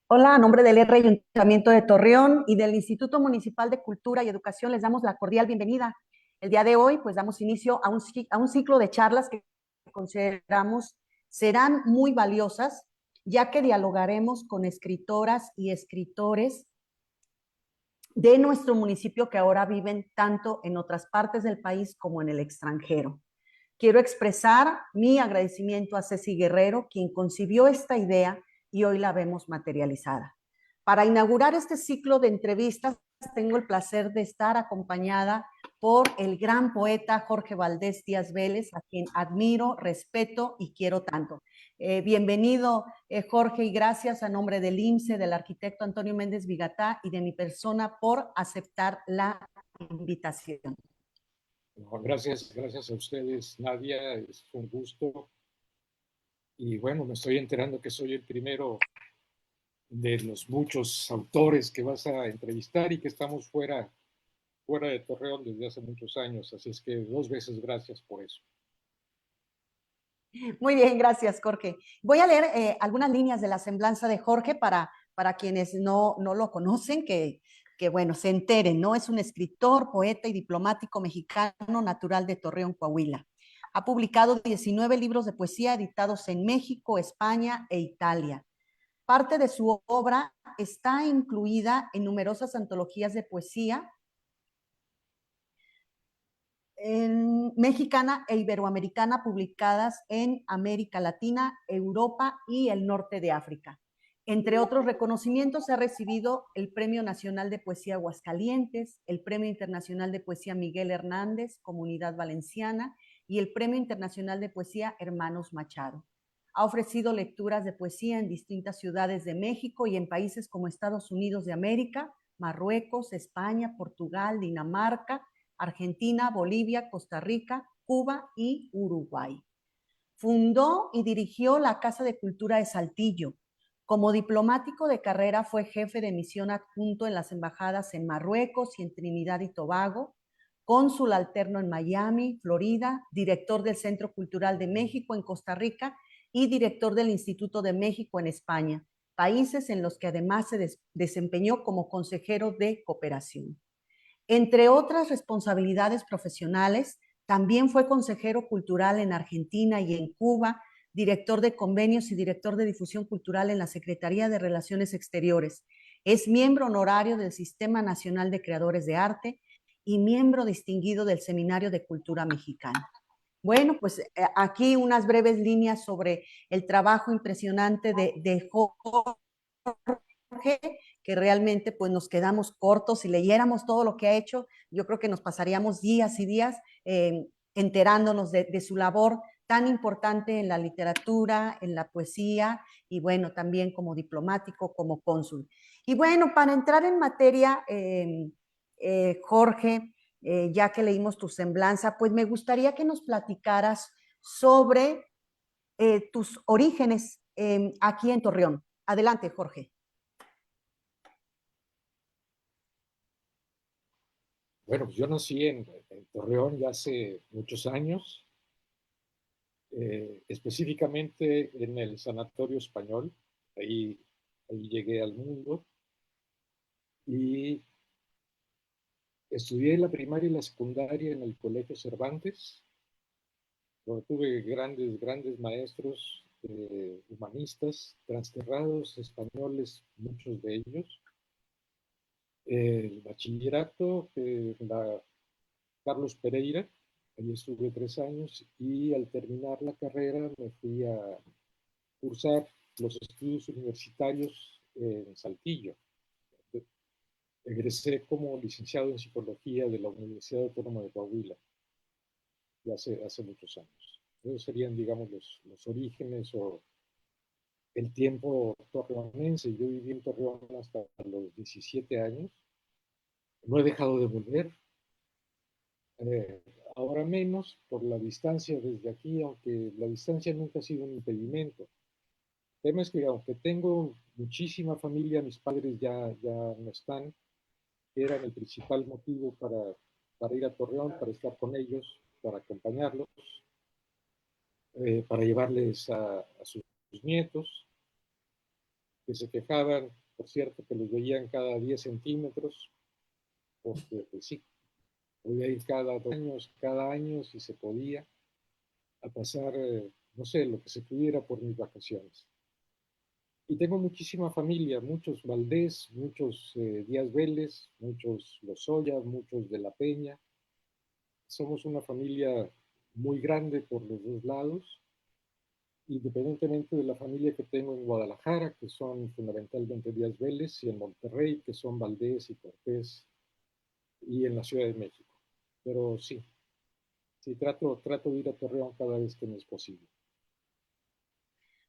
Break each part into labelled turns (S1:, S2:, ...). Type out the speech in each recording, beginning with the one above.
S1: Hola, a nombre del R Ayuntamiento de Torreón y del Instituto Municipal de Cultura y Educación les damos la cordial bienvenida. El día de hoy, pues damos inicio a un ciclo de charlas que consideramos serán muy valiosas, ya que dialogaremos con escritoras y escritores de nuestro municipio que ahora viven tanto en otras partes del país como en el extranjero. Quiero expresar mi agradecimiento a Ceci Guerrero, quien concibió esta idea y hoy la vemos materializada. Para inaugurar este ciclo de entrevistas, tengo el placer de estar acompañada por el gran poeta Jorge Valdés Díaz Vélez, a quien admiro, respeto y quiero tanto. Bienvenido, Jorge, y gracias a nombre del IMSE, del arquitecto Antonio Méndez Vigatá y de mi persona por aceptar la invitación.
S2: No, gracias a ustedes, Nadia, es un gusto. Y bueno, me estoy enterando que soy el primero de los muchos autores que vas a entrevistar y que estamos fuera de Torreón desde hace muchos años, así es que dos veces gracias por eso.
S1: Muy bien, gracias, Jorge. Voy a leer algunas líneas de la semblanza de Jorge para quienes no lo conocen, bueno, se enteren, ¿no? Es un escritor, poeta y diplomático mexicano natural de Torreón, Coahuila. Ha publicado 19 libros de poesía editados en México, España e Italia. Parte de su obra está incluida en numerosas antologías de poesía mexicana e iberoamericana publicadas en América Latina, Europa y el norte de África. Entre otros reconocimientos, ha recibido el Premio Nacional de Poesía Aguascalientes, el Premio Internacional de Poesía Miguel Hernández, Comunidad Valenciana, y el Premio Internacional de Poesía Hermanos Machado. Ha ofrecido lecturas de poesía en distintas ciudades de México y en países como Estados Unidos de América, Marruecos, España, Portugal, Dinamarca, Argentina, Bolivia, Costa Rica, Cuba y Uruguay. Fundó y dirigió la Casa de Cultura de Saltillo. Como diplomático de carrera fue jefe de misión adjunto en las embajadas en Marruecos y en Trinidad y Tobago, cónsul alterno en Miami, Florida, director del Centro Cultural de México en Costa Rica y director del Instituto de México en España, países en los que además se desempeñó como consejero de cooperación. Entre otras responsabilidades profesionales, también fue consejero cultural en Argentina y en Cuba, director de convenios y director de difusión cultural en la Secretaría de Relaciones Exteriores. Es miembro honorario del Sistema Nacional de Creadores de Arte y miembro distinguido del Seminario de Cultura Mexicana. Bueno, pues aquí unas breves líneas sobre el trabajo impresionante de Jorge, que realmente pues nos quedamos cortos. Si leyéramos todo lo que ha hecho, yo creo que nos pasaríamos días y días enterándonos de su labor tan importante en la literatura, en la poesía y bueno, también como diplomático, como cónsul. Y bueno, para entrar en materia, Jorge, ya que leímos tu semblanza, pues me gustaría que nos platicaras sobre tus orígenes aquí en Torreón. Adelante, Jorge.
S2: Bueno, pues yo nací en Torreón ya hace muchos años, específicamente en el Sanatorio Español, ahí, ahí llegué al mundo y estudié la primaria y la secundaria en el Colegio Cervantes, donde tuve grandes maestros humanistas, transterrados españoles, muchos de ellos. El bachillerato, Carlos Pereira, ahí estuve 3 años y al terminar la carrera me fui a cursar los estudios universitarios en Saltillo. Egresé como licenciado en psicología de la Universidad Autónoma de Coahuila ya hace muchos años. Esos serían, digamos, los orígenes o el tiempo torreonense. Yo viví en Torreón hasta los 17 años. No he dejado de volver. Eh, Ahora menos por la distancia desde aquí, aunque la distancia nunca ha sido un impedimento. El tema es que aunque tengo muchísima familia, mis padres ya no están, que eran el principal motivo para ir a Torreón, para estar con ellos, para acompañarlos, para llevarles a sus nietos. que se quejaban, por cierto, que los veían cada 10 centímetros, porque pues sí, podía ir cada año, si se podía, a pasar, no sé, lo que se pudiera por mis vacaciones. Y tengo muchísima familia, muchos Valdés, muchos Díaz Vélez, muchos Lozoya, muchos de la Peña. Somos una familia muy grande por los dos lados, independientemente de la familia que tengo en Guadalajara, que son fundamentalmente Díaz Vélez, y en Monterrey, que son Valdés y Cortés, y en la Ciudad de México. Pero sí, sí, trato de ir a Torreón cada vez que me es posible.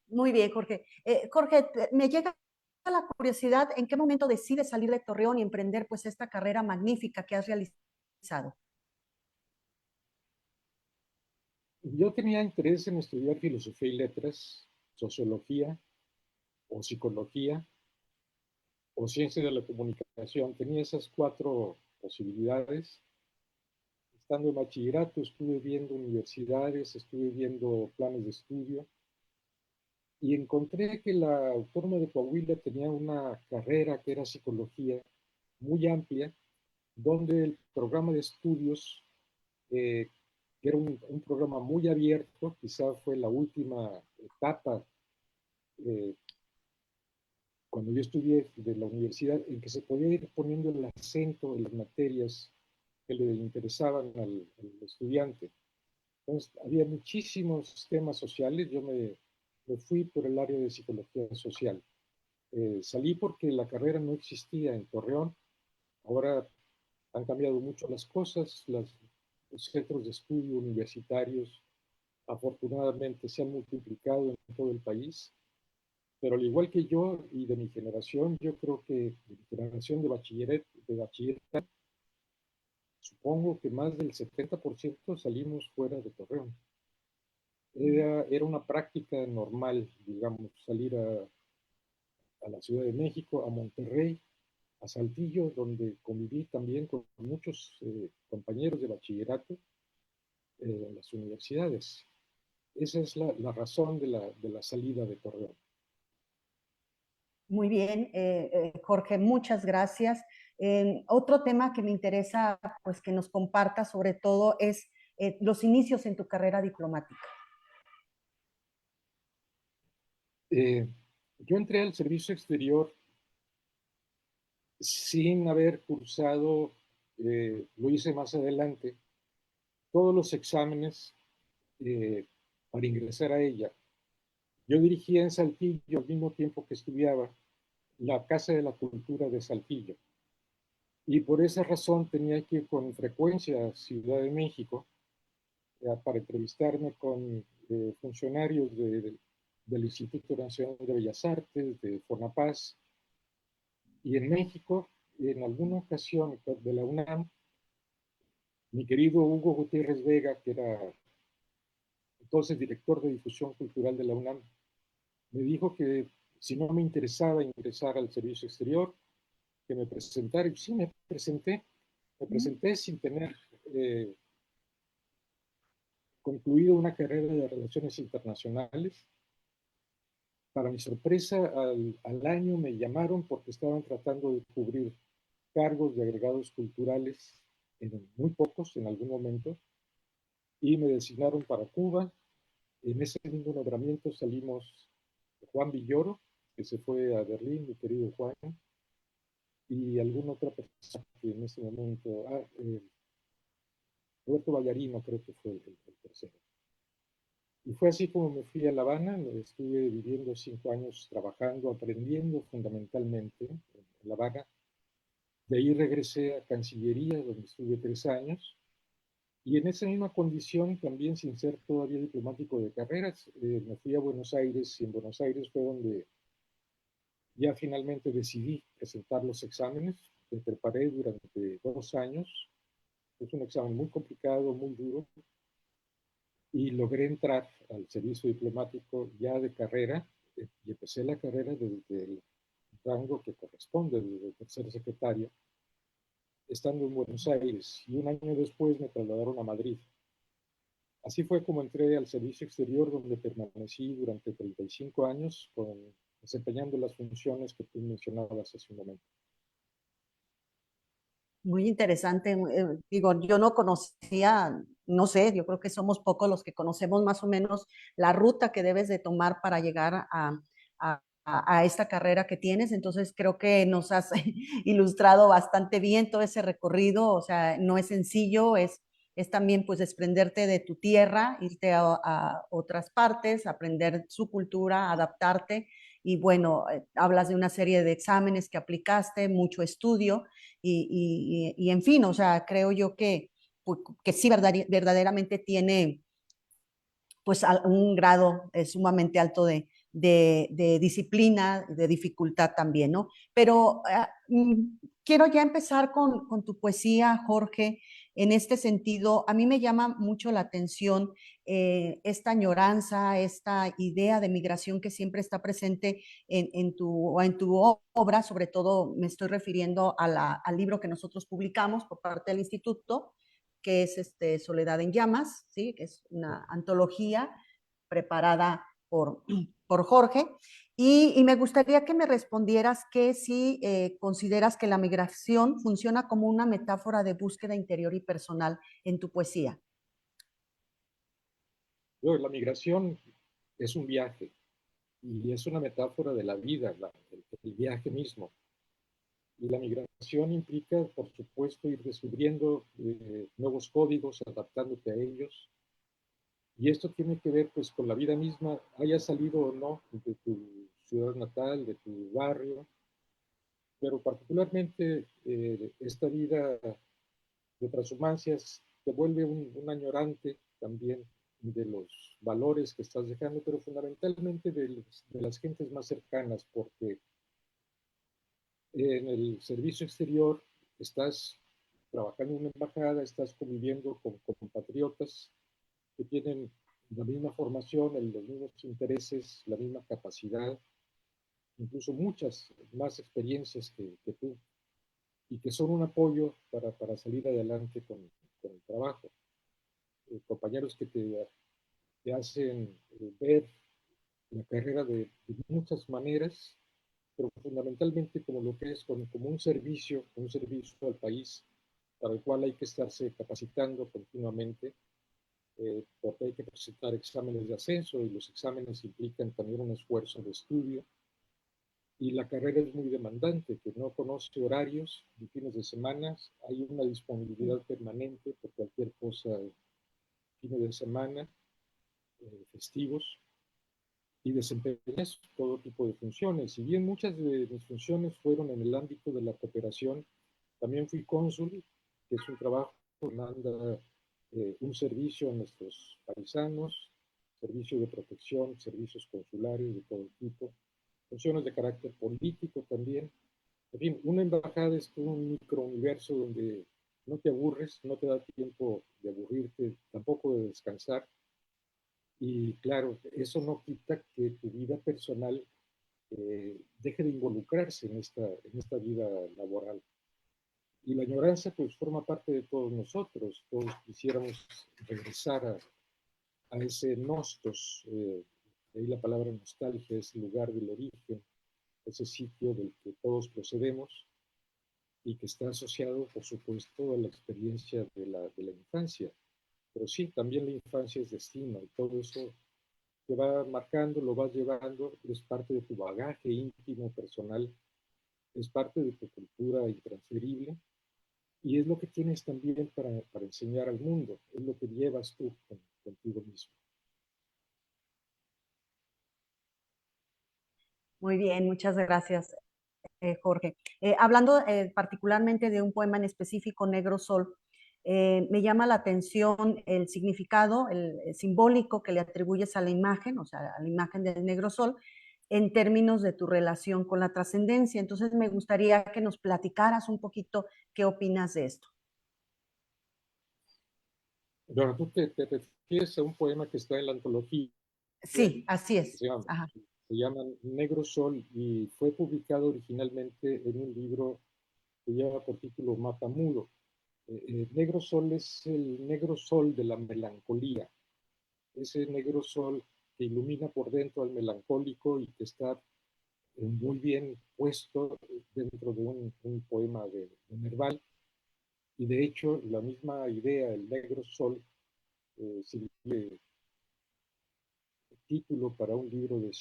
S1: Muy bien, Jorge. Jorge, me llega la curiosidad, ¿en qué momento decides salir de Torreón y emprender pues esta carrera magnífica que has realizado?
S2: Yo tenía interés en estudiar filosofía y letras, sociología o psicología o ciencia de la comunicación. Tenía esas cuatro posibilidades. Estando en bachillerato estuve viendo universidades, estuve viendo planes de estudio y encontré que la Autónoma de Coahuila tenía una carrera que era psicología muy amplia, donde el programa de estudios, que era un programa muy abierto, quizá fue la última etapa eh, cuando yo estudié de la universidad, en que se podía ir poniendo el acento en las materias que le interesaban al estudiante. Entonces, había muchísimos temas sociales. Me fui por el área de psicología social. Salí porque la carrera no existía en Torreón. Ahora han cambiado mucho las cosas. Los centros de estudio universitarios, afortunadamente, se han multiplicado en todo el país. Pero al igual que yo y de mi generación, yo creo que de mi generación de bachillerato, supongo que más del 70% salimos fuera de Torreón. Era una práctica normal, digamos, salir a la Ciudad de México, a Monterrey, a Saltillo, donde conviví también con muchos compañeros de bachillerato en las universidades. Esa es la razón de la salida de Torreón.
S1: Muy bien, Jorge, muchas gracias. Otro tema que me interesa pues que nos comparta sobre todo es los inicios en tu carrera diplomática.
S2: Eh, yo entré al servicio exterior sin haber cursado, lo hice más adelante, todos los exámenes eh, para ingresar a ella. Yo dirigía en Saltillo al mismo tiempo que estudiaba la Casa de la Cultura de Saltillo. Y por esa razón tenía que ir con frecuencia a Ciudad de México para entrevistarme con funcionarios del Instituto Nacional de Bellas Artes, de Fonapaz. Y en México, en alguna ocasión de la UNAM, mi querido Hugo Gutiérrez Vega, que era entonces director de difusión cultural de la UNAM, me dijo que si no me interesaba ingresar al servicio exterior, que me presentara. Y sí, me presenté sin tener eh, concluido una carrera de relaciones internacionales. Para mi sorpresa, al año me llamaron porque estaban tratando de cubrir cargos de agregados culturales, muy pocos en algún momento, y me designaron para Cuba. En ese mismo nombramiento salimos Juan Villoro, que se fue a Berlín, mi querido Juan, y alguna otra persona que en ese momento, Roberto Ballarino creo que fue el tercero. Y fue así como me fui a La Habana, estuve viviendo 5 años trabajando, aprendiendo fundamentalmente en La Habana. De ahí regresé a Cancillería, donde estuve 3 años, y en esa misma condición, también sin ser todavía diplomático de carreras, me fui a Buenos Aires, y en Buenos Aires fue donde ya finalmente decidí presentar los exámenes. Me preparé durante 2 años. Es un examen muy complicado, muy duro, y logré entrar al servicio diplomático ya de carrera, y empecé la carrera desde el rango que corresponde, desde el tercer secretario, estando en Buenos Aires, y un año después me trasladaron a Madrid. Así fue como entré al servicio exterior, donde permanecí durante 35 años con desempeñando las funciones que tú mencionabas hace un momento.
S1: Muy interesante. Digo, yo no conocía, no sé, yo creo que somos pocos los que conocemos más o menos la ruta que debes de tomar para llegar a esta carrera que tienes. Entonces creo que nos has ilustrado bastante bien todo ese recorrido. O sea, no es sencillo, es también pues desprenderte de tu tierra, irte a otras partes, aprender su cultura, adaptarte. Y bueno, hablas de una serie de exámenes que aplicaste, mucho estudio y en fin, o sea, creo yo pues, que sí verdaderamente tiene pues un grado sumamente alto de disciplina, de dificultad también, ¿no? Pero quiero ya empezar con tu poesía, Jorge. En este sentido, a mí me llama mucho la atención esta añoranza, esta idea de migración que siempre está presente en tu obra, sobre todo me estoy refiriendo al libro que nosotros publicamos por parte del instituto, que es Soledad en Llamas, ¿sí? Que es una antología preparada por Jorge. Y me gustaría que me respondieras que si consideras que la migración funciona como una metáfora de búsqueda interior y personal en tu poesía.
S2: La migración es un viaje y es una metáfora de la vida, el viaje mismo. Y la migración implica, por supuesto, ir descubriendo nuevos códigos, adaptándote a ellos. Y esto tiene que ver pues con la vida misma, haya salido o no de tu ciudad natal, de tu barrio, pero particularmente esta vida de transhumancias te vuelve un añorante también de los valores que estás dejando, pero fundamentalmente de las gentes más cercanas, porque en el servicio exterior estás trabajando en una embajada, estás conviviendo con compatriotas que tienen la misma formación, los mismos intereses, la misma capacidad, incluso muchas más experiencias que tú, y que son un apoyo para salir adelante con el trabajo. Compañeros que te hacen ver la carrera de muchas maneras, pero fundamentalmente como lo que es, como un servicio al país para el cual hay que estarse capacitando continuamente, porque hay que presentar exámenes de ascenso y los exámenes implican también un esfuerzo de estudio y la carrera es muy demandante, que no conoce horarios ni fines de semana, hay una disponibilidad permanente por cualquier cosa, fines de semana, festivos, y desempeñas todo tipo de funciones. Si bien muchas de mis funciones fueron en el ámbito de la cooperación, también fui cónsul, que es un trabajo que manda un servicio a nuestros paisanos, servicio de protección, servicios consulares de todo tipo, funciones de carácter político también. En fin, una embajada es un microuniverso donde no te aburres, no te da tiempo de aburrirte, tampoco de descansar. Y claro, eso no quita que tu vida personal deje de involucrarse en esta vida laboral. Y la añoranza pues forma parte de todos nosotros, todos quisiéramos regresar a ese nostos, de ahí la palabra nostalgia, ese lugar del origen, ese sitio del que todos procedemos y que está asociado, por supuesto, a la experiencia de la infancia. Pero sí, también la infancia es destino y todo eso te va marcando, lo vas llevando, es parte de tu bagaje íntimo, personal, es parte de tu cultura intransferible y es lo que tienes también para enseñar al mundo, es lo que llevas tú contigo mismo.
S1: Muy bien, muchas gracias, Jorge. Hablando particularmente de un poema en específico, Negro Sol, me llama la atención el significado, el simbólico que le atribuyes a la imagen, o sea, a la imagen del Negro Sol, en términos de tu relación con la trascendencia. Entonces, me gustaría que nos platicaras un poquito qué opinas de esto.
S2: Bueno, tú te refieres a un poema que está en la antología,
S1: Sí, así
S2: que
S1: es. Ajá.
S2: se llama Negro Sol y fue publicado originalmente en un libro que lleva por título Mapa Mudo. Negro Sol es el negro sol de la melancolía, ese negro sol que ilumina por dentro al melancólico y que está muy bien puesto dentro de un poema de Nerval. Y de hecho, la misma idea, el negro sol, sirve título para un libro de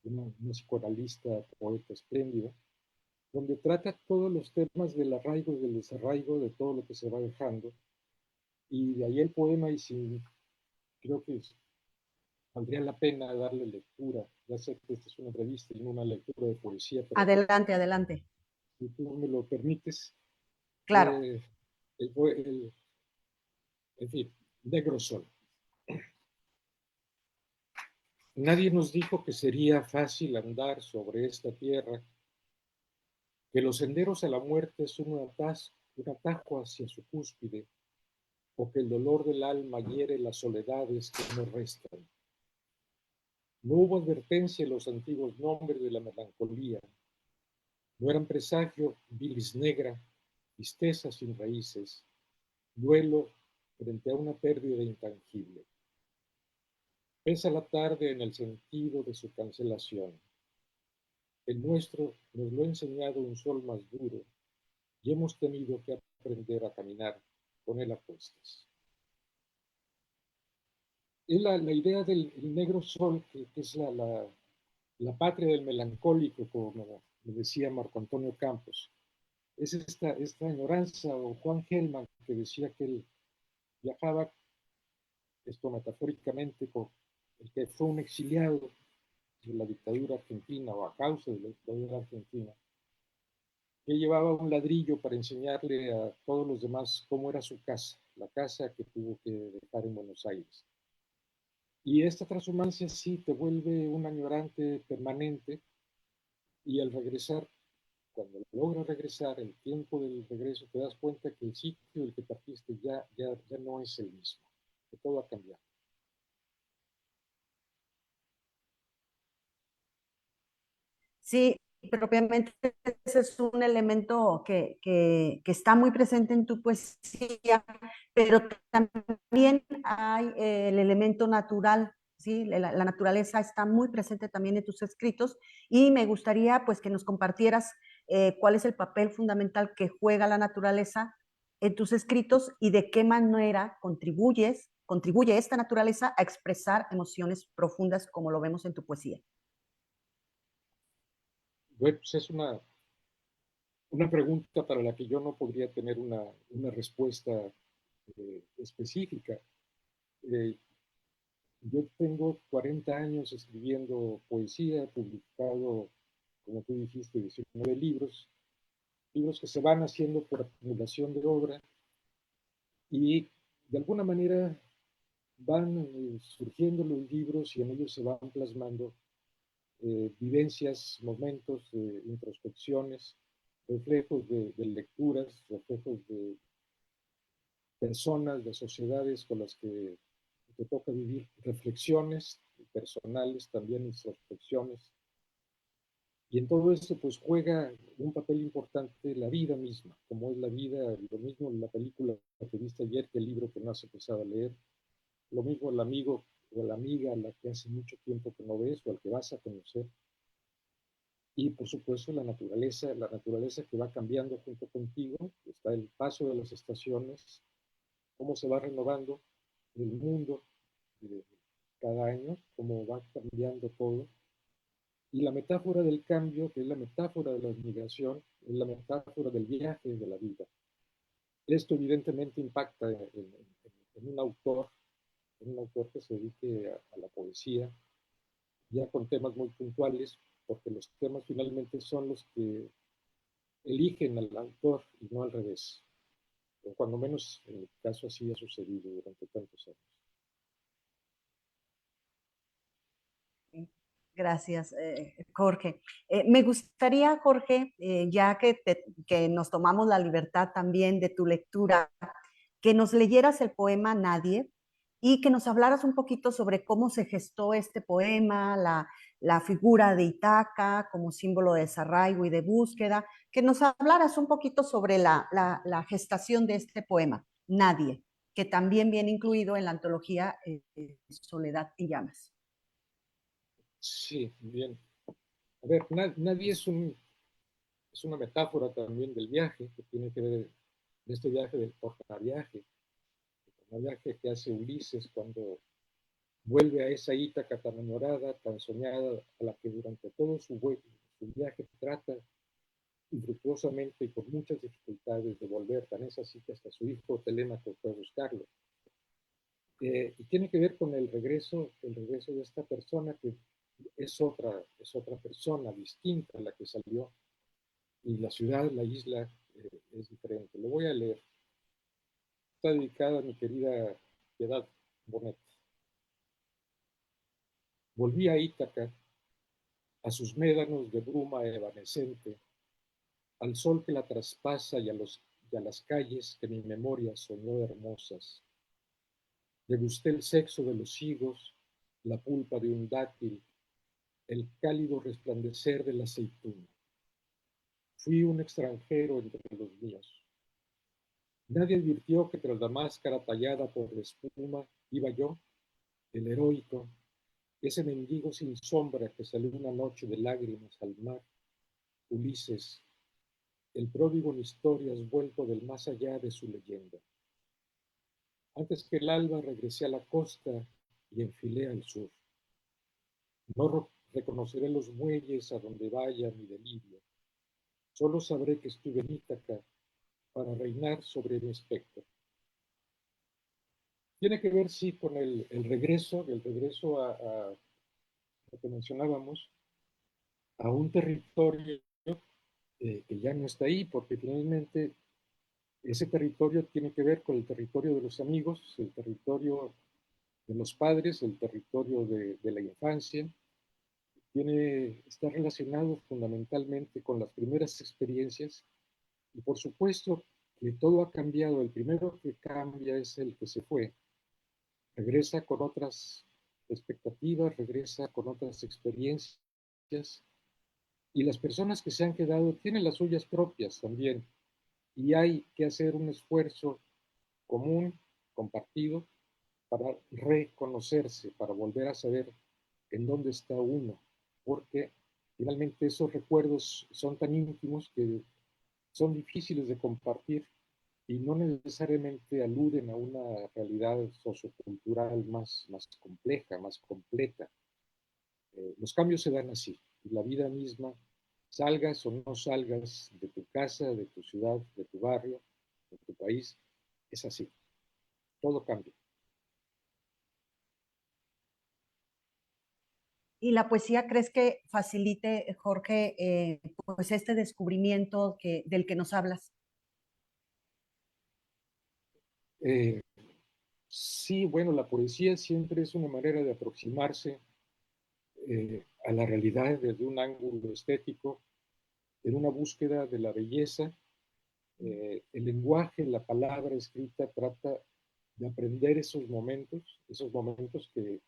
S2: una psicoanalista, poeta espléndida, donde trata todos los temas del arraigo y del desarraigo, de todo lo que se va dejando. Y de ahí el poema, y sin, creo que valdría la pena darle lectura. Ya sé que esta es una entrevista y no una lectura de poesía, pero
S1: Adelante, adelante.
S2: si tú me lo permites,
S1: Claro.
S2: eh, en fin, negro sol. Nadie nos dijo que sería fácil andar sobre esta tierra, que los senderos a la muerte son un atajo hacia su cúspide, o que el dolor del alma hiere las soledades que nos restan. No hubo advertencia en los antiguos nombres de la melancolía, no eran presagio bilis negra, tristeza sin raíces, duelo frente a una pérdida intangible. Pesa la tarde en el sentido de su cancelación. El nuestro nos lo ha enseñado un sol más duro y hemos tenido que aprender a caminar con él a cuestas. Es la idea del negro sol, que es la patria del melancólico, como me decía Marco Antonio Campos. Es esta añoranza, o Juan Gelman, que decía que él viajaba, esto metafóricamente, con el que fue un exiliado de la dictadura argentina, o a causa de la dictadura argentina, que llevaba un ladrillo para enseñarle a todos los demás cómo era su casa, la casa que tuvo que dejar en Buenos Aires. Y esta transhumancia sí te vuelve un añorante permanente, y al regresar, cuando logras regresar, el tiempo del regreso, te das cuenta que el sitio del que partiste ya no es el mismo, que todo ha cambiado.
S1: Sí, propiamente ese es un elemento que está muy presente en tu poesía, pero también hay el elemento natural, ¿sí? La naturaleza está muy presente también en tus escritos, y me gustaría pues que nos compartieras cuál es el papel fundamental que juega la naturaleza en tus escritos y de qué manera contribuye esta naturaleza a expresar emociones profundas como lo vemos en tu poesía.
S2: Bueno, pues es una pregunta para la que yo no podría tener una respuesta específica. Eh, yo tengo 40 años escribiendo poesía, he publicado, como tú dijiste, 19 libros que se van haciendo por acumulación de obra, y de alguna manera van surgiendo los libros, y en ellos se van plasmando vivencias, momentos, introspecciones, reflejos de lecturas, reflejos de personas, de sociedades con las que te toca vivir, reflexiones personales, también introspecciones. Y en todo esto pues juega un papel importante la vida misma, como es la vida, lo mismo la película que viste ayer que el libro que no has empezado a leer, lo mismo el amigo o la amiga a la que hace mucho tiempo que no ves o al que vas a conocer. Y por supuesto la naturaleza que va cambiando junto contigo, está el paso de las estaciones, cómo se va renovando el mundo cada año, cómo va cambiando todo. Y la metáfora del cambio, que es la metáfora de la migración, es la metáfora del viaje de la vida. Esto evidentemente impacta en un autor que se dedique a la poesía, ya con temas muy puntuales, porque los temas finalmente son los que eligen al autor y no al revés. O cuando menos en mi caso así ha sucedido durante tantos años.
S1: Gracias, Jorge. Me gustaría, Jorge, ya que nos tomamos la libertad también de tu lectura, que nos leyeras el poema Nadie y que nos hablaras un poquito sobre cómo se gestó este poema, la figura de Itaca como símbolo de desarraigo y de búsqueda, que nos hablaras un poquito sobre la gestación de este poema, Nadie, que también viene incluido en la antología Soledad y Llamas.
S2: Sí, bien. A ver, nadie es una metáfora también del viaje, que tiene que ver de este viaje del viaje que hace Ulises cuando vuelve a esa Ítaca tan añorada, tan soñada, a la que durante todo su viaje trata infructuosamente y con muchas dificultades de volver, tan es así que hasta su hijo Telémaco fue a buscarlo. Y tiene que ver con el regreso de esta persona que es otra persona distinta a la que salió, y la ciudad, la isla, es diferente. Lo voy a leer. Está dedicada a mi querida Piedad Bonet. Volví a Ítaca, a sus médanos de bruma evanescente, al sol que la traspasa y a las calles que mi memoria soñó hermosas. Degusté el sexo de los higos, la pulpa de un dátil, el cálido resplandecer de la aceituna. Fui un extranjero entre los míos. Nadie advirtió que tras la máscara tallada por la espuma iba yo, el heroico, ese mendigo sin sombra que salió una noche de lágrimas al mar, Ulises, el pródigo en historias vuelto del más allá de su leyenda. Antes que el alba regresé a la costa y enfilé al sur. No reconoceré los muelles a donde vaya mi delirio. Solo sabré que estuve en Ítaca para reinar sobre mi espectro. Tiene que ver, sí, con el regreso a lo que mencionábamos, a un territorio que ya no está ahí, porque finalmente ese territorio tiene que ver con el territorio de los amigos, el territorio de los padres, el territorio de la infancia, está relacionado fundamentalmente con las primeras experiencias y por supuesto que todo ha cambiado. El primero que cambia es el que se fue, regresa con otras expectativas, regresa con otras experiencias y las personas que se han quedado tienen las suyas propias también y hay que hacer un esfuerzo común, compartido, para reconocerse, para volver a saber en dónde está uno, porque finalmente esos recuerdos son tan íntimos que son difíciles de compartir y no necesariamente aluden a una realidad sociocultural más compleja, más completa. Los cambios se dan así, y la vida misma, salgas o no salgas de tu casa, de tu ciudad, de tu barrio, de tu país, es así, todo cambia.
S1: ¿Y la poesía crees que facilite, Jorge, pues este descubrimiento del que nos hablas?
S2: Eh, sí, bueno, la poesía siempre es una manera de aproximarse a la realidad desde un ángulo estético, en una búsqueda de la belleza. El lenguaje, la palabra escrita trata de aprender esos momentos que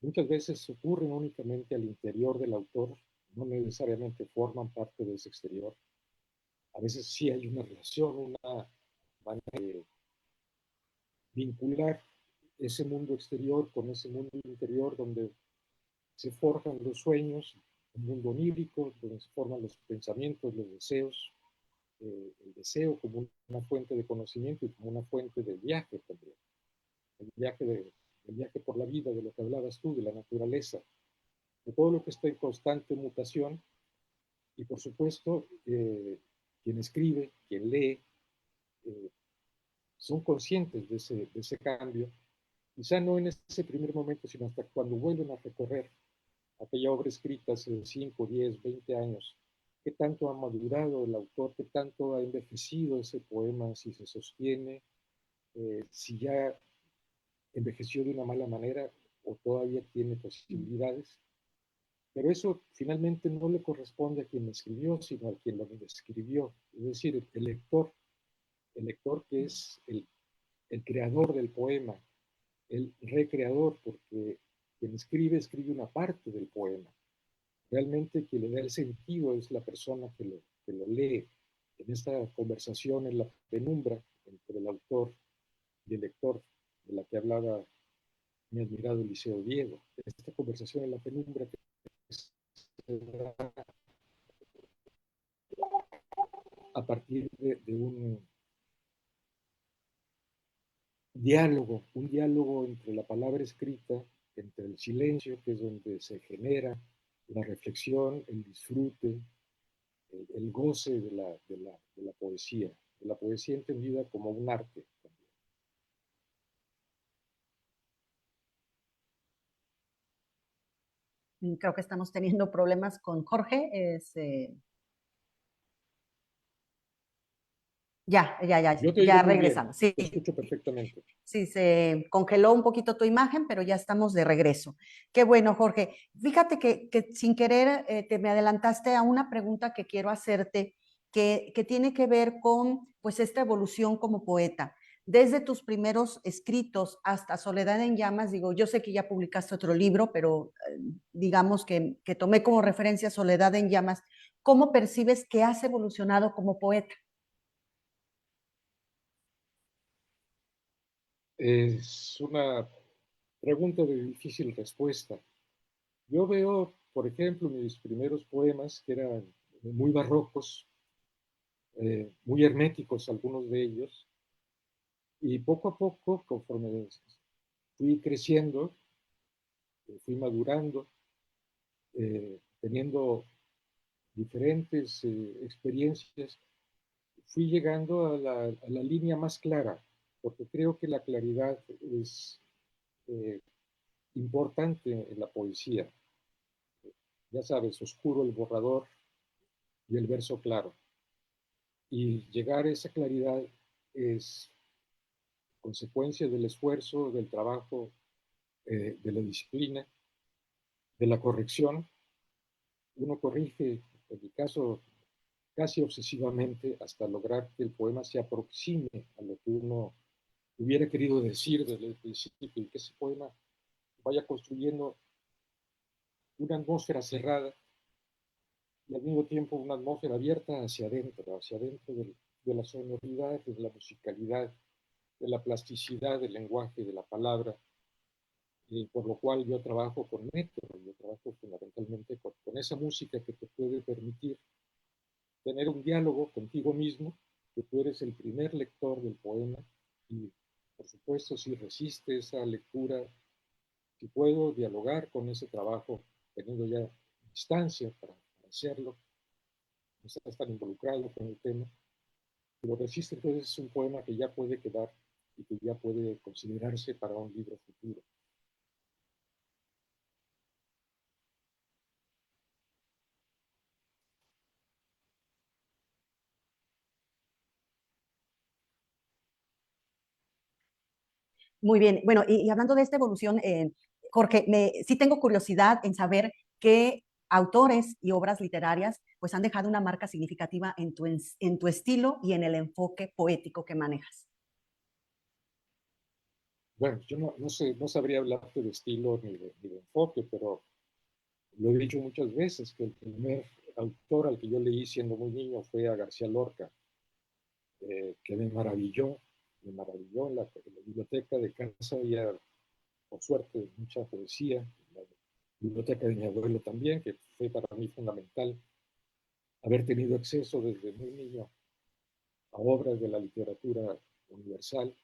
S2: muchas veces ocurren únicamente al interior del autor, no necesariamente forman parte de ese exterior. A veces sí hay una relación, una manera de vincular ese mundo exterior con ese mundo interior donde se forjan los sueños, un mundo onírico, donde se forman los pensamientos, los deseos, el deseo como una fuente de conocimiento y como una fuente de viaje también, el viaje por la vida, de lo que hablabas tú, de la naturaleza, de todo lo que está en constante mutación y por supuesto quien escribe, quien lee, eh, son conscientes de ese cambio, quizá no en ese primer momento, sino hasta cuando vuelven a recorrer aquella obra escrita hace 5, 10, 20 años, qué tanto ha madurado el autor, qué tanto ha envejecido ese poema, si se sostiene, si ya envejeció de una mala manera o todavía tiene posibilidades. Pero eso finalmente no le corresponde a quien lo escribió, sino a quien lo escribió, es decir, el lector que es el creador del poema, el recreador, porque quien escribe, escribe una parte del poema. Realmente quien le da el sentido es la persona que lo lee. En esta conversación en la penumbra entre el autor y el lector, de la que hablaba mi admirado Eliseo Diego, esta conversación en la penumbra que es da a partir de un diálogo entre la palabra escrita, entre el silencio, que es donde se genera la reflexión, el disfrute, el goce de la poesía entendida como un arte también.
S1: Creo que estamos teniendo problemas con Jorge.
S2: Yo te oigo
S1: Ya
S2: muy bien,
S1: regresamos. Sí,
S2: te escucho perfectamente.
S1: sí, se congeló un poquito tu imagen, pero ya estamos de regreso. Qué bueno, Jorge. Fíjate que sin querer te me adelantaste a una pregunta que quiero hacerte, que tiene que ver con pues esta evolución como poeta. Desde tus primeros escritos hasta Soledad en Llamas, digo, yo sé que ya publicaste otro libro, pero digamos que tomé como referencia Soledad en Llamas. ¿Cómo percibes que has evolucionado como poeta?
S2: Es una pregunta de difícil respuesta. Yo veo, por ejemplo, mis primeros poemas, que eran muy barrocos, muy herméticos algunos de ellos, y poco a poco, conforme fui creciendo, fui madurando, teniendo diferentes experiencias, fui llegando a la línea más clara, porque creo que la claridad es eh, importante en la poesía. Ya sabes, oscuro el borrador y el verso claro. Y llegar a esa claridad es consecuencia del esfuerzo, del trabajo, de la disciplina, de la corrección. Uno corrige, en mi caso, casi obsesivamente hasta lograr que el poema se aproxime a lo que uno hubiera querido decir desde el principio y que ese poema vaya construyendo una atmósfera cerrada y al mismo tiempo una atmósfera abierta hacia adentro de la sonoridad, de la musicalidad, de la plasticidad del lenguaje, de la palabra, por lo cual yo trabajo con método, yo trabajo fundamentalmente con esa música que te puede permitir tener un diálogo contigo mismo, que tú eres el primer lector del poema y, por supuesto, si resiste esa lectura, si puedo dialogar con ese trabajo, teniendo ya distancia para hacerlo, no estás tan involucrado con el tema, si lo resiste, entonces es un poema que ya puede quedar y que ya puede considerarse para un libro futuro.
S1: Muy bien. Bueno, y hablando de esta evolución, Jorge, sí tengo curiosidad en saber qué autores y obras literarias pues han dejado una marca significativa en tu estilo y en el enfoque poético que manejas.
S2: Bueno, yo no sé, no sabría hablarte de estilo ni de enfoque, pero lo he dicho muchas veces que el primer autor al que yo leí siendo muy niño fue a García Lorca, que me maravilló en la biblioteca de casa había, por suerte, mucha poesía, en la biblioteca de mi abuelo también, que fue para mí fundamental haber tenido acceso desde muy niño a obras de la literatura universal.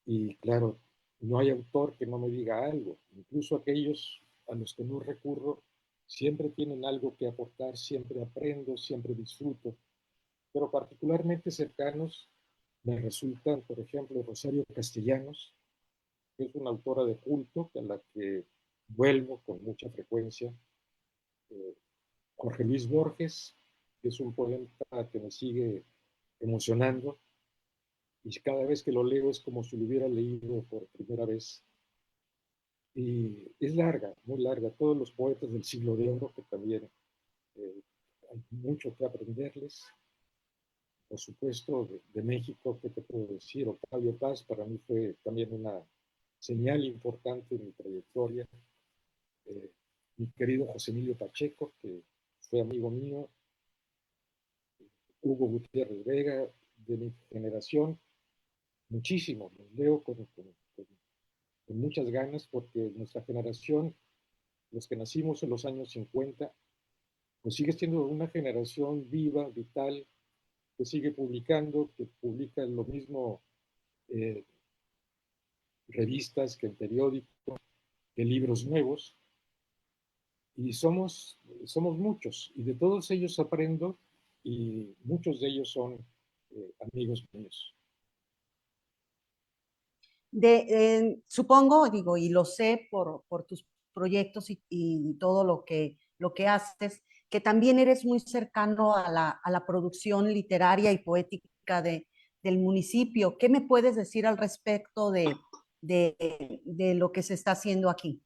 S2: Y claro, no hay autor que no me diga algo, incluso aquellos a los que no recurro siempre tienen algo que aportar, siempre aprendo, siempre disfruto, pero particularmente cercanos me resultan, por ejemplo, Rosario Castellanos, que es una autora de culto a la que vuelvo con mucha frecuencia, eh, Jorge Luis Borges, que es un poeta que me sigue emocionando, y cada vez que lo leo es como si lo hubiera leído por primera vez. Y es larga, muy larga. Todos los poetas del siglo de oro, que también eh, hay mucho que aprenderles. Por supuesto, de México, ¿qué te puedo decir? Octavio Paz para mí fue también una señal importante en mi trayectoria. Eh, Mi querido José Emilio Pacheco, que fue amigo mío, Hugo Gutiérrez Vega, de mi generación, muchísimo, los leo con muchas ganas porque nuestra generación, los que nacimos en los años 50, pues sigue siendo una generación viva, vital, que sigue publicando, que publica lo mismo eh, revistas que en periódicos, que libros nuevos, y somos muchos, y de todos ellos aprendo, y muchos de ellos son amigos míos.
S1: Supongo, digo, y lo sé por tus proyectos y todo lo que haces, que también eres muy cercano a la producción literaria y poética del municipio. ¿Qué me puedes decir al respecto de lo que se está haciendo aquí?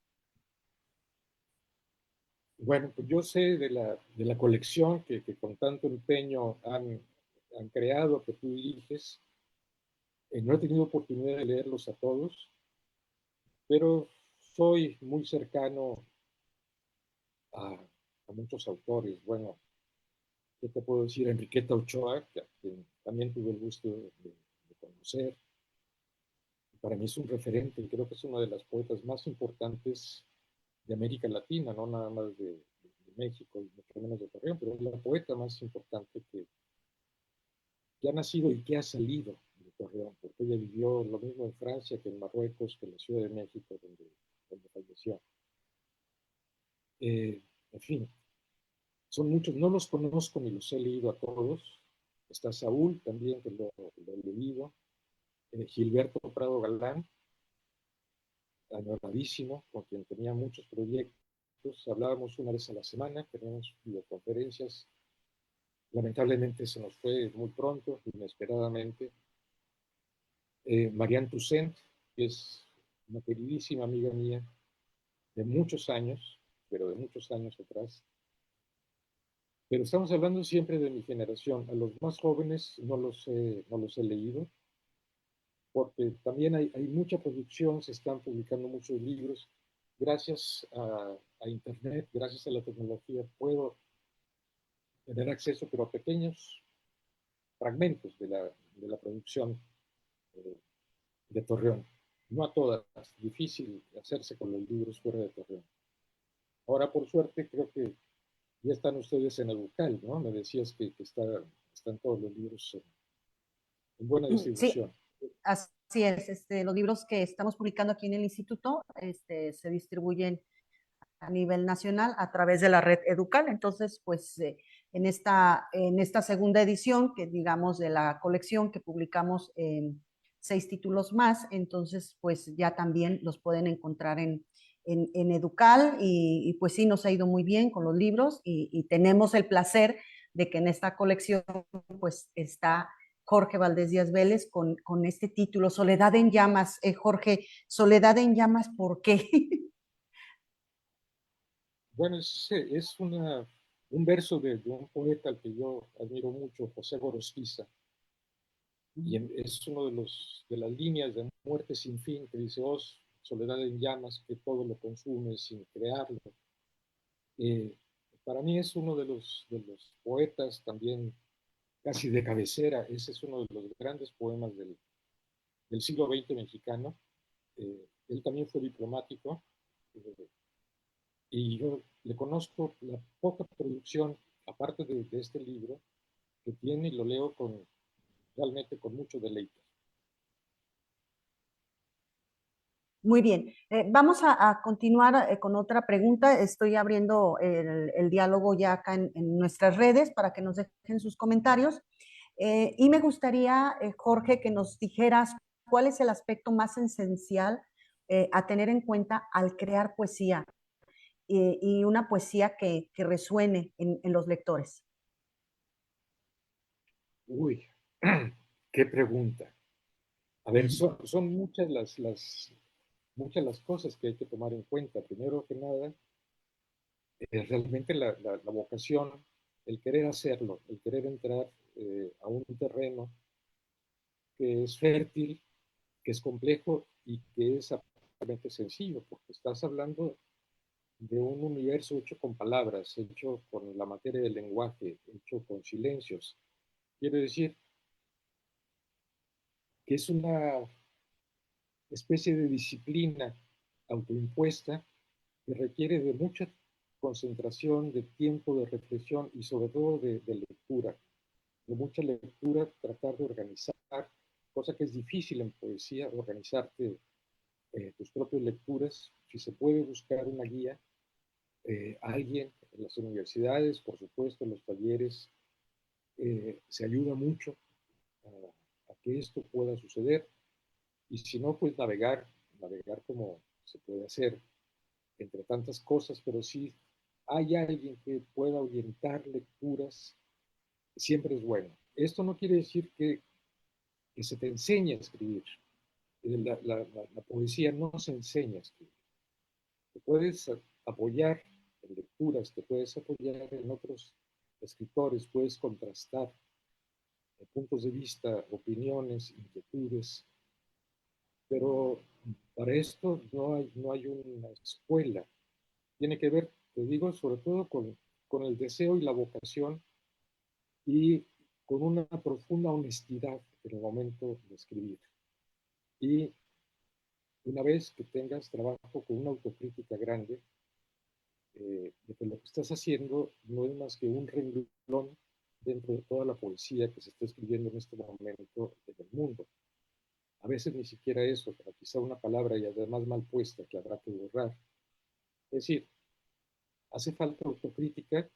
S2: Bueno, pues yo sé de la colección que con tanto empeño han creado, que tú diriges. No he tenido oportunidad de leerlos a todos, pero soy muy cercano a muchos autores. Bueno, ¿qué te puedo decir? Enriqueta Ochoa, que también tuve el gusto de conocer. Para mí es un referente, creo que es una de las poetas más importantes de América Latina, no nada más de México y mucho menos de Torreón, pero es la poeta más importante que ha nacido y que ha salido de Torreón, porque ella vivió lo mismo en Francia que en Marruecos, que en la Ciudad de México, donde falleció. En fin, son muchos, no los conozco ni los he leído a todos. Está Saúl también, que lo he leído. Gilberto Prado Galán, añoradísimo, con quien tenía muchos proyectos. Hablábamos una vez a la semana, teníamos videoconferencias. Lamentablemente se nos fue muy pronto, inesperadamente. Marianne Toussaint, que es una queridísima amiga mía de muchos años, pero de muchos años atrás. Pero estamos hablando siempre de mi generación. A los más jóvenes no los he leído, porque también hay mucha producción, se están publicando muchos libros. Gracias a Internet, gracias a la tecnología, puedo tener acceso, pero a pequeños fragmentos de la producción eh, de Torreón. No a todas, difícil hacerse con los libros fuera de Torreón. Ahora, por suerte, creo que ya están ustedes en Educal, ¿no? Me decías que están todos los libros en buena
S1: Sí,
S2: distribución.
S1: así es. Los libros que estamos publicando aquí en el instituto se distribuyen a nivel nacional a través de la red Educal. Entonces, pues en esta segunda edición, que digamos de la colección que publicamos en 6 títulos más, entonces pues ya también los pueden encontrar en Educal y, pues sí, nos ha ido muy bien con los libros y tenemos el placer de que en esta colección pues está Jorge Valdés Díaz Vélez con este título, Soledad en Llamas. Jorge, Soledad en Llamas, ¿por qué?
S2: Bueno, un verso de un poeta al que yo admiro mucho, José Gorostiza, y es uno de las líneas de Muerte sin fin, que dice, oh, soledad en llamas, que todo lo consume sin crearlo. Eh, para mí es uno de los poetas también casi de cabecera. Ese es uno de los grandes poemas del siglo XX mexicano. Él también fue diplomático y yo le conozco la poca producción, aparte de este libro, que tiene y lo leo realmente con mucho deleite.
S1: Muy bien, vamos a continuar con otra pregunta. Estoy abriendo el diálogo ya acá en nuestras redes para que nos dejen sus comentarios. Y me gustaría, Jorge, que nos dijeras cuál es el aspecto más esencial a tener en cuenta al crear poesía y una poesía que resuene en los lectores.
S2: Uy, qué pregunta. A ver, son muchas las cosas que hay que tomar en cuenta. Primero que nada, realmente la vocación, el querer hacerlo, el querer entrar a un terreno que es fértil, que es complejo y que es aparentemente sencillo, porque estás hablando de un universo hecho con palabras, hecho con la materia del lenguaje, hecho con silencios. Quiero decir que es una especie de disciplina autoimpuesta que requiere de mucha concentración, de tiempo de reflexión y sobre todo de lectura, de mucha lectura, tratar de organizar, cosa que es difícil en poesía, organizarte tus propias lecturas. Si se puede buscar una guía, alguien en las universidades, por supuesto, en los talleres, se ayuda mucho a que esto pueda suceder. Y si no, pues navegar como se puede hacer entre tantas cosas, pero si hay alguien que pueda orientar lecturas, siempre es bueno. Esto no quiere decir que se te enseñe a escribir. La poesía no se enseña a escribir. Te puedes apoyar en lecturas, te puedes apoyar en otros escritores, puedes contrastar puntos de vista, opiniones, inquietudes, pero para esto no hay una escuela. Tiene que ver, te digo, sobre todo con el deseo y la vocación y con una profunda honestidad en el momento de escribir. Y una vez que tengas trabajo con una autocrítica grande, de que lo que estás haciendo no es más que un renglón dentro de toda la poesía que se está escribiendo en este momento en el mundo. A veces ni siquiera eso, pero quizá una palabra y además mal puesta que habrá que borrar. Es decir, hace falta autocrítica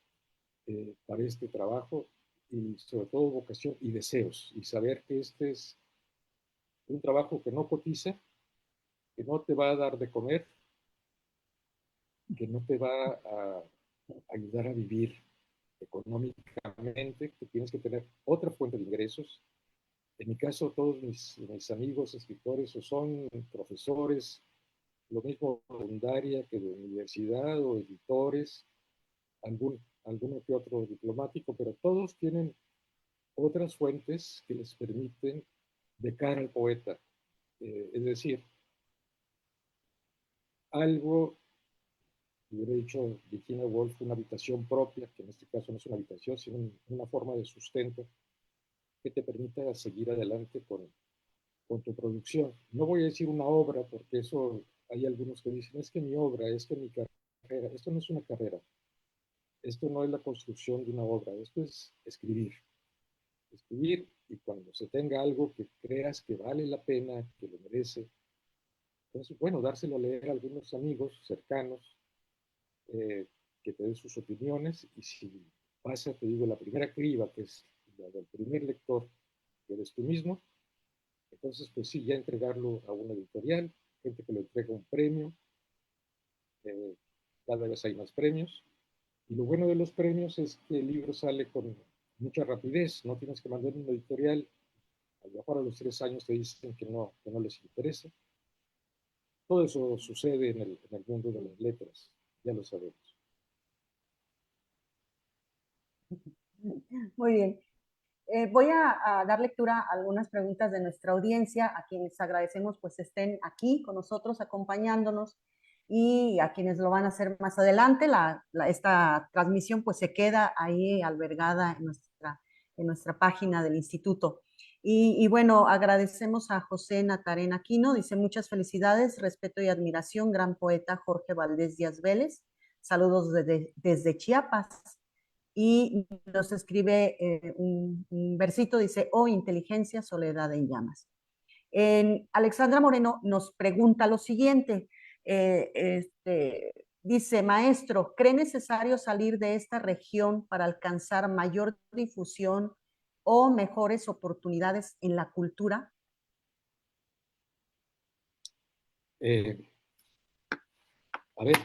S2: para este trabajo y sobre todo vocación y deseos y saber que este es un trabajo que no cotiza, que no te va a dar de comer, que no te va a ayudar a vivir económicamente, que tienes que tener otra fuente de ingresos. En mi caso, todos mis amigos escritores o son profesores, lo mismo de secundaria que de universidad o editores, alguno que otro diplomático, pero todos tienen otras fuentes que les permiten de cara al poeta. Es decir, algo, hubiera dicho Virginia Woolf, una habitación propia, que en este caso no es una habitación, sino una forma de sustento que te permita seguir adelante con tu producción. No voy a decir una obra, porque eso hay algunos que dicen, es que mi obra, es que mi carrera, esto no es una carrera, esto no es la construcción de una obra, esto es escribir. Escribir y cuando se tenga algo que creas que vale la pena, que lo merece, entonces, bueno, dárselo a leer a algunos amigos cercanos, eh, que te den sus opiniones y si pasa, te digo, la primera criba, que es la del primer lector, que eres tú mismo, entonces, pues sí, ya entregarlo a una editorial, gente que le entrega un premio, eh, cada vez hay más premios, y lo bueno de los premios es que el libro sale con mucha rapidez, no tienes que mandar una editorial, a lo mejor a los 3 años te dicen que no les interesa. Todo eso sucede en el mundo de las letras, ya lo sabemos.
S1: Muy bien. Voy a dar lectura a algunas preguntas de nuestra audiencia, a quienes agradecemos pues estén aquí con nosotros acompañándonos y a quienes lo van a hacer más adelante. Esta transmisión pues se queda ahí albergada en nuestra página del instituto. Y bueno, agradecemos a José Natarén Aquino, dice muchas felicidades, respeto y admiración, gran poeta Jorge Valdés Díaz Vélez. Saludos desde Chiapas y nos escribe un versito, dice, oh inteligencia, soledad en llamas. Alexandra Moreno nos pregunta lo siguiente, dice, maestro, ¿cree necesario salir de esta región para alcanzar mayor difusión o mejores oportunidades en la cultura?
S2: Eh, a ver,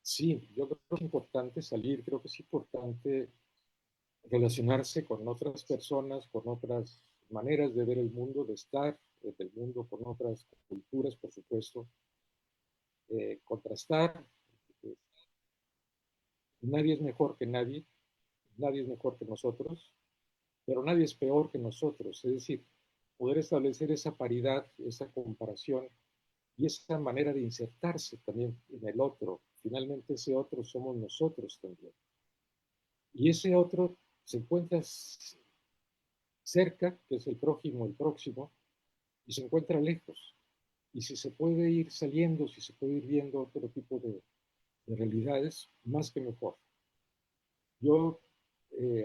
S2: sí, yo creo que es importante salir, creo que es importante relacionarse con otras personas, con otras maneras de ver el mundo, de estar en el mundo, con otras culturas, por supuesto, contrastar. eh, Nadie es mejor que nadie es mejor que nosotros, pero nadie es peor que nosotros. Es decir, poder establecer esa paridad, esa comparación y esa manera de insertarse también en el otro. Finalmente ese otro somos nosotros también. Y ese otro se encuentra cerca, que es el prójimo, el próximo, y se encuentra lejos. Y si se puede ir saliendo, si se puede ir viendo otro tipo de realidades, más que mejor. Yo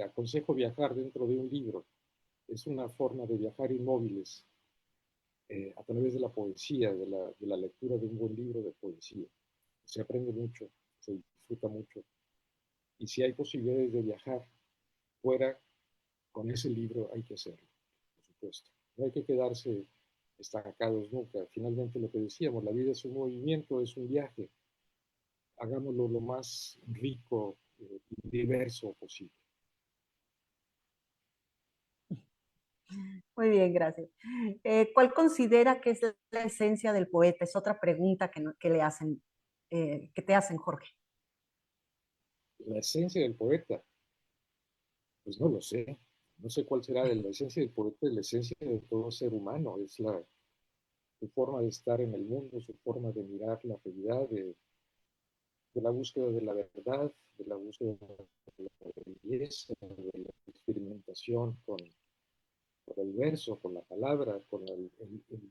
S2: aconsejo viajar dentro de un libro. Es una forma de viajar inmóviles a través de la poesía, de la lectura de un buen libro de poesía. Se aprende mucho, se disfruta mucho. Y si hay posibilidades de viajar fuera, con ese libro hay que hacerlo, por supuesto. No hay que quedarse estancados nunca. Finalmente lo que decíamos, la vida es un movimiento, es un viaje. Hagámoslo lo más rico y diverso posible.
S1: Muy bien, gracias. ¿Cuál considera que es la esencia del poeta? Es otra pregunta que le hacen, que te hacen, Jorge.
S2: La esencia del poeta, pues no lo sé. No sé cuál será la esencia del poeta, la esencia de todo ser humano. Es su forma de estar en el mundo, su forma de mirar la realidad, de la búsqueda de la verdad, de la búsqueda de la belleza, de la experimentación con el verso, con la palabra, con el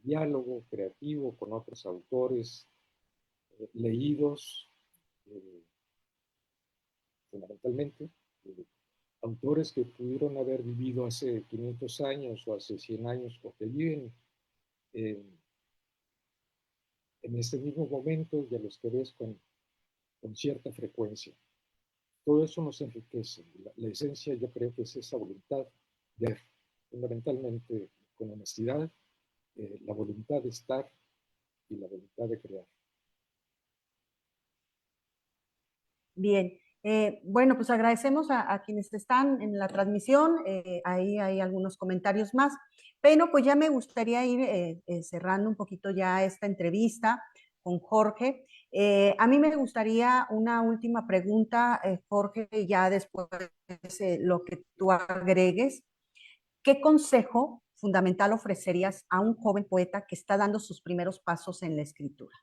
S2: diálogo creativo con otros autores leídos, eh, fundamentalmente, eh, autores que pudieron haber vivido hace 500 años o hace 100 años o que viven en este mismo momento y a los que ves con cierta frecuencia. Todo eso nos enriquece. La esencia yo creo que es esa voluntad de ver, fundamentalmente con honestidad, la voluntad de estar y la voluntad de crear.
S1: Bien, bueno, pues agradecemos a quienes están en la transmisión. Ahí hay algunos comentarios más, pero pues ya me gustaría ir cerrando un poquito ya esta entrevista con Jorge. A mí me gustaría una última pregunta, Jorge, y ya después lo que tú agregues. ¿Qué consejo fundamental ofrecerías a un joven poeta que está dando sus primeros pasos en la escritura?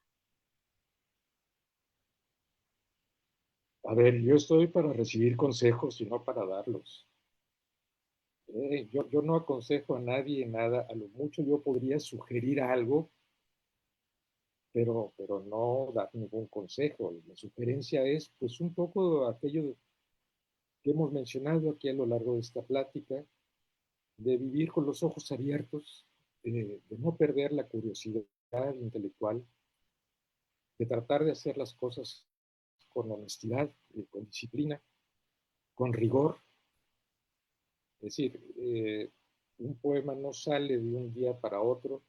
S2: A ver, yo estoy para recibir consejos y no para darlos. Yo no aconsejo a nadie nada, a lo mucho yo podría sugerir algo, pero no dar ningún consejo. La sugerencia es pues un poco aquello que hemos mencionado aquí a lo largo de esta plática, de vivir con los ojos abiertos, de no perder la curiosidad intelectual, de tratar de hacer las cosas con honestidad, con disciplina, con rigor. Es decir, un poema no sale de un día para otro.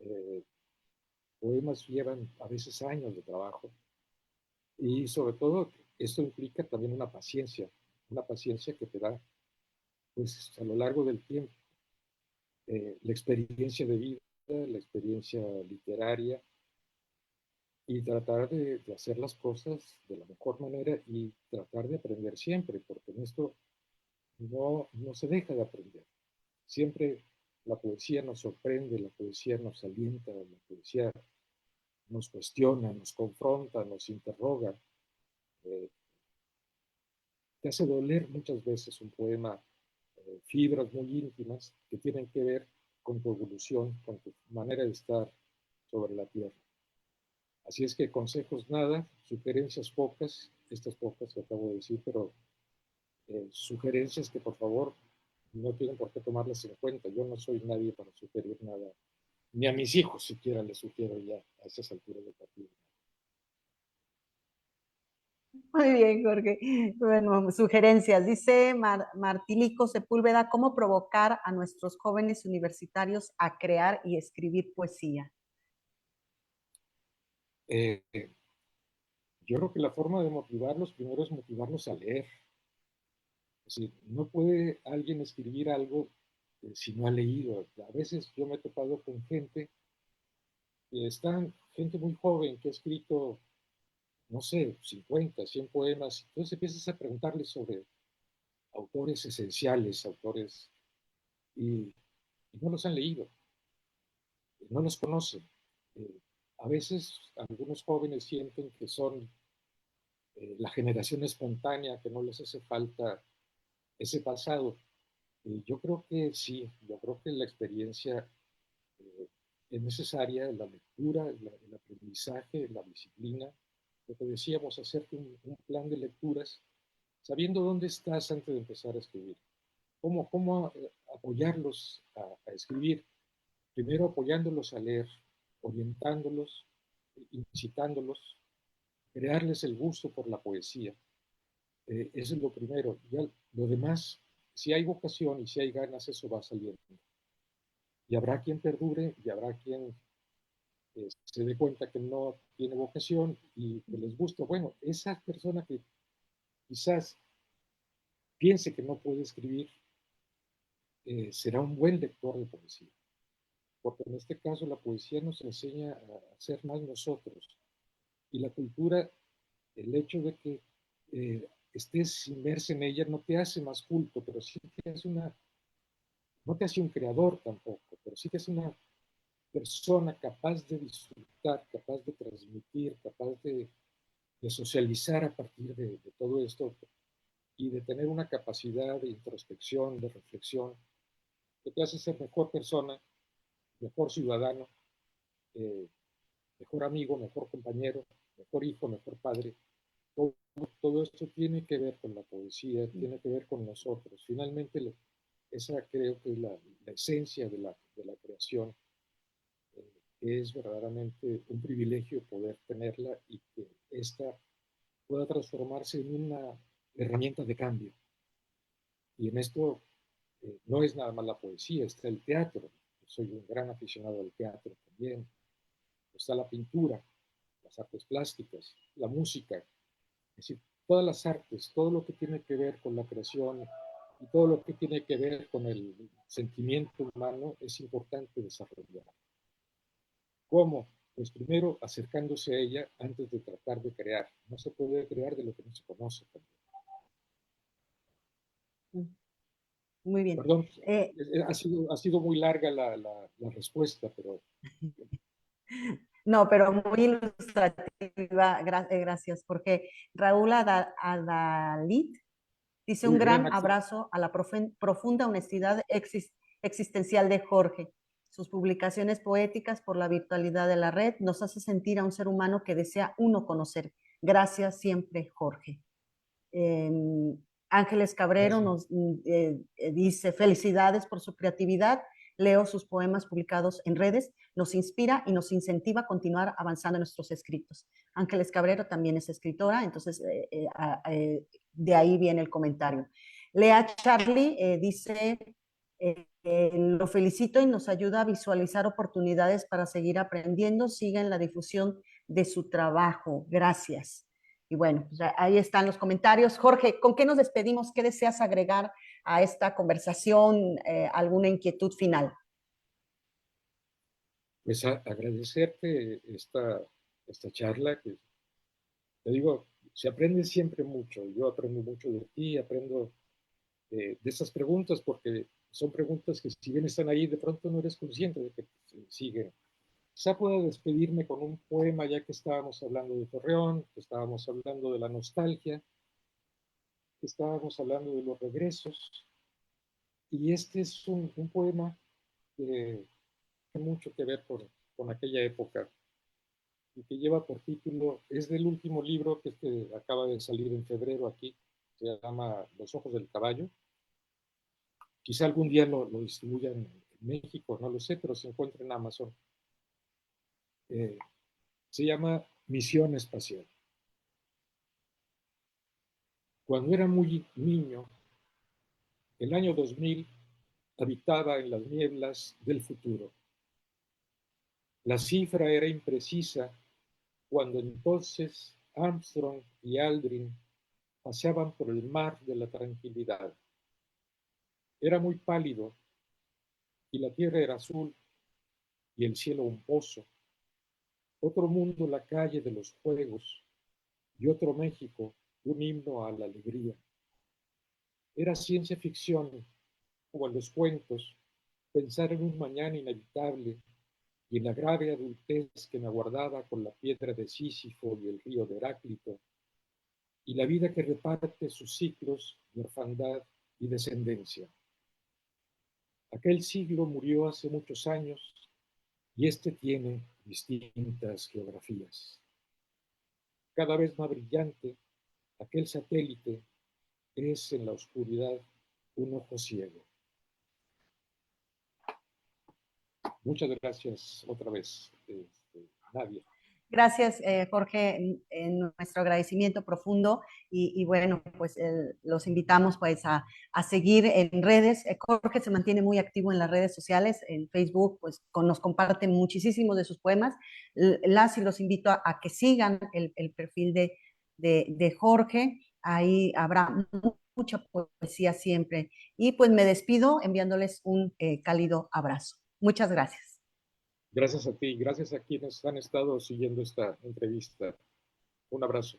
S2: Eh, Poemas llevan a veces años de trabajo y sobre todo esto implica también una paciencia que te da pues a lo largo del tiempo la experiencia de vida, la experiencia literaria y tratar de hacer las cosas de la mejor manera y tratar de aprender siempre, porque en esto no se deja de aprender. Siempre la poesía nos sorprende, la poesía nos alienta, la poesía nos cuestiona, nos confronta, nos interroga. Eh, Te hace doler muchas veces un poema, fibras muy íntimas que tienen que ver con tu evolución, con tu manera de estar sobre la tierra. Así es que consejos nada, sugerencias pocas, estas pocas que acabo de decir, pero sugerencias que por favor no tienen por qué tomarlas en cuenta. Yo no soy nadie para sugerir nada, ni a mis hijos siquiera les sugiero ya a esas alturas del partido.
S1: Muy bien, Jorge. Bueno, sugerencias. Dice Martilico Sepúlveda, ¿cómo provocar a nuestros jóvenes universitarios a crear y escribir poesía?
S2: Eh, yo creo que la forma de motivarlos primero es motivarlos a leer. Es decir, no puede alguien escribir algo si no ha leído. A veces yo me he topado con gente muy joven que ha escrito, no sé, 50, 100 poemas. Entonces empiezas a preguntarles sobre autores esenciales, autores, y no los han leído, no los conocen. Eh, a veces algunos jóvenes sienten que son la generación espontánea, que no les hace falta ese pasado. Yo creo que sí, yo creo que la experiencia es necesaria la lectura, el aprendizaje, la disciplina. Lo que decíamos, hacerte un plan de lecturas, sabiendo dónde estás antes de empezar a escribir. ¿Cómo apoyarlos a escribir? Primero apoyándolos a leer, orientándolos, incitándolos, crearles el gusto por la poesía. Eso es lo primero. Ya lo demás, si hay vocación y si hay ganas, eso va saliendo. Y habrá quien perdure y habrá quien se dé cuenta que no tiene vocación y que les gusta. Bueno, esa persona que quizás piense que no puede escribir, será un buen lector de poesía. Porque en este caso la poesía nos enseña a ser más nosotros. Y la cultura, el hecho de que estés inmerso en ella no te hace más culto, pero sí te hace no te hace un creador tampoco, pero sí te hace una persona capaz de disfrutar, capaz de transmitir, capaz de socializar a partir de todo esto y de tener una capacidad de introspección, de reflexión, que te hace ser mejor persona, mejor ciudadano, eh, mejor amigo, mejor compañero, mejor hijo, mejor padre. Todo, todo esto tiene que ver con la poesía, tiene que ver con nosotros. Finalmente, esa creo que es la esencia de la creación. Es verdaderamente un privilegio poder tenerla y que esta pueda transformarse en una herramienta de cambio. Y en esto no es nada más la poesía, está el teatro. Yo soy un gran aficionado al teatro también. Está la pintura, las artes plásticas, la música. Es decir, todas las artes, todo lo que tiene que ver con la creación y todo lo que tiene que ver con el sentimiento humano es importante desarrollar. ¿Cómo? Pues primero acercándose a ella antes de tratar de crear. No se puede crear de lo que no se conoce también.
S1: Muy bien.
S2: Perdón, ha sido muy larga la respuesta, pero...
S1: No, pero muy ilustrativa, gracias, porque Raúl Adalit dice un
S2: Uy, gran
S1: gran
S2: actor.
S1: abrazo a la profunda honestidad existencial de Jorge. Sus publicaciones poéticas por la virtualidad de la red nos hace sentir a un ser humano que desea uno conocer. Gracias siempre, Jorge. Eh, Ángeles Cabrero
S2: Gracias.
S1: nos dice felicidades por su creatividad. Leo sus poemas publicados en redes, nos inspira y nos incentiva a continuar avanzando en nuestros escritos. Ángeles Cabrero también es escritora, entonces de ahí viene el comentario. Lea Charlie dice, lo felicito y nos ayuda a visualizar oportunidades para seguir aprendiendo. Siga en la difusión de su trabajo. Gracias. Y bueno, pues ahí están los comentarios. Jorge, ¿con qué nos despedimos? ¿Qué deseas agregar a esta conversación? ¿Alguna inquietud final?
S2: Pues agradecerte esta charla, que te digo, se aprende siempre mucho. Yo aprendo mucho de ti, aprendo de esas preguntas, porque son preguntas que si bien están ahí, de pronto no eres consciente de que siguen. Quizá pueda despedirme con un poema, ya que estábamos hablando de Torreón, que estábamos hablando de la nostalgia, que estábamos hablando de los regresos. Y este es un poema que tiene mucho que ver con aquella época y que lleva por título, es del último libro que acaba de salir en febrero aquí, se llama Los ojos del caballo. Quizá algún día lo distribuyan en México, no lo sé, pero se encuentra en Amazon. Eh, Se llama Misión Espacial. Cuando era muy niño, el año 2000, habitaba en las nieblas del futuro. La cifra era imprecisa cuando entonces Armstrong y Aldrin paseaban por el mar de la tranquilidad. Era muy pálido y la tierra era azul y el cielo un pozo. Otro mundo, la calle de los juegos, y otro México, un himno a la alegría. Era ciencia ficción, como en los cuentos, pensar en un mañana inevitable y en la grave adultez que me aguardaba con la piedra de Sísifo y el río de Heráclito, y la vida que reparte sus ciclos de orfandad y descendencia. Aquel siglo murió hace muchos años y este tiene distintas geografías. Cada vez más brillante, aquel satélite es en la oscuridad un ojo ciego. Muchas gracias otra vez, Nadia.
S1: Gracias, Jorge, en nuestro agradecimiento profundo y bueno, pues los invitamos pues a seguir en redes. Jorge se mantiene muy activo en las redes sociales, en Facebook, pues nos comparten muchísimos de sus poemas. Las y los invito a que sigan el perfil de Jorge, ahí habrá mucha poesía siempre. Y pues me despido enviándoles un cálido abrazo. Muchas gracias.
S2: Gracias a ti, gracias a quienes han estado siguiendo esta entrevista. Un abrazo.